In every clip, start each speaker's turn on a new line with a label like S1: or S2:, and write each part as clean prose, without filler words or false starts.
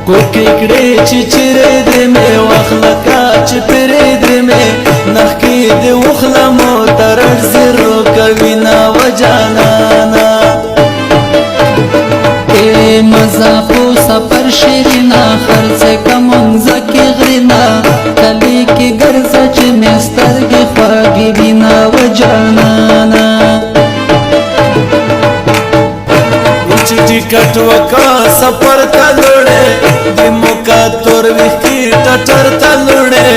S1: کوکی کړې چې چیرې دې مې واخله کا چې پرې دې مې نخکې دې وخله مو ترټ زیرو کوي نا وجانانا
S2: ای مزا په سفر شیرینا خرڅ کمنځ کې غرینا کلی کې ګرځه چې مې سترګې خواږې وینا وجانانا
S1: ټیکټ وکا سفر ته لوړې د موکا تور وکي ټټر ته لوړې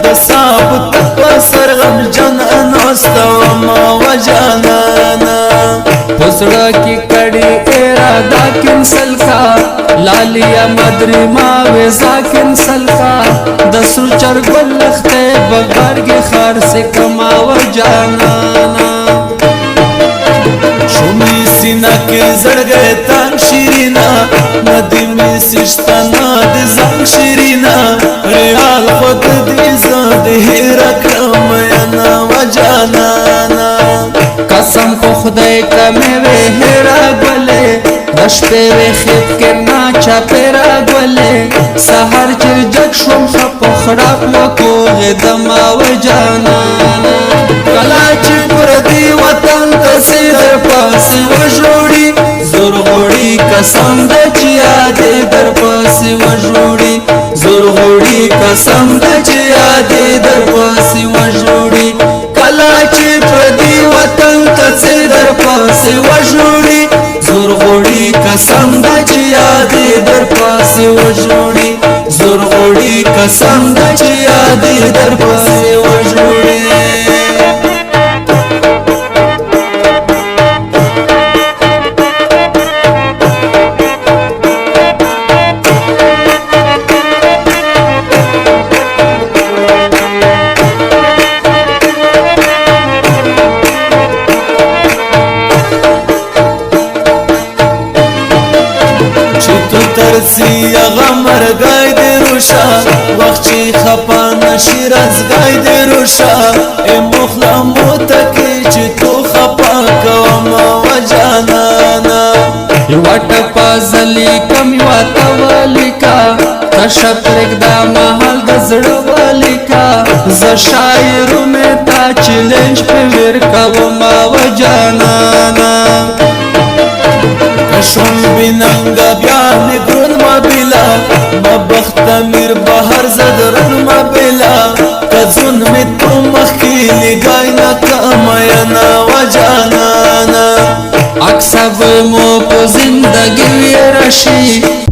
S1: د صاحب تک سرغم جن انوستو ما وجانانا
S2: پسړه کې کړي اراده کینسل کا لالیا مدري ما وزا کینسل کا د سر چرګل لخته بغارګي خار سے کما وجانانا
S1: شومی سینا کے زڑ گئے تان شیرینا ندی میں سشتنا دی زنگ شیرینا ریال خود دی زد ہی رکھم ینا وجانانا
S2: قسم کو خدای کمی وی ہیرا گولے رش پہ وی خیب کے ناچا پیرا گولے سہر چر جگ شم خپ خراب لکو غدما وجانانا
S1: کلاچ پر دی وطن تسی در پاسی وجوڑی زور غوڑی قسم دا چیا دے در پاسی وجوڑی زور غوڑی قسم دا چیا دے در پاسی وجوڑی کلاچ پر دی وطن تسی در پاسی وجوڑی زور غوڑی قسم دا چیا دے در پاسی وجوڑی زور غوڑی قسم دا چیا دے در پاسی وجوڑی ترسی غمر گای دی روشا وقت چی خپا نشی رزگای دی روشا ای مخلا موتکی چی تو خپا کوما وجانانا
S2: یوات پازلی کم یوات والیکا تشپ رکدا محل دزڑ والیکا ز شاعرو میں تا چیلنج پہ ورکا وما وجانانا
S1: کشون بیننگا بیان گرون ما بیلا ما بخت میر بہر زدرن ما بیلا کزون میں تو مخیلی گائنا کاماینا وجانانا
S2: اکسب مو پو زندگی وی رشی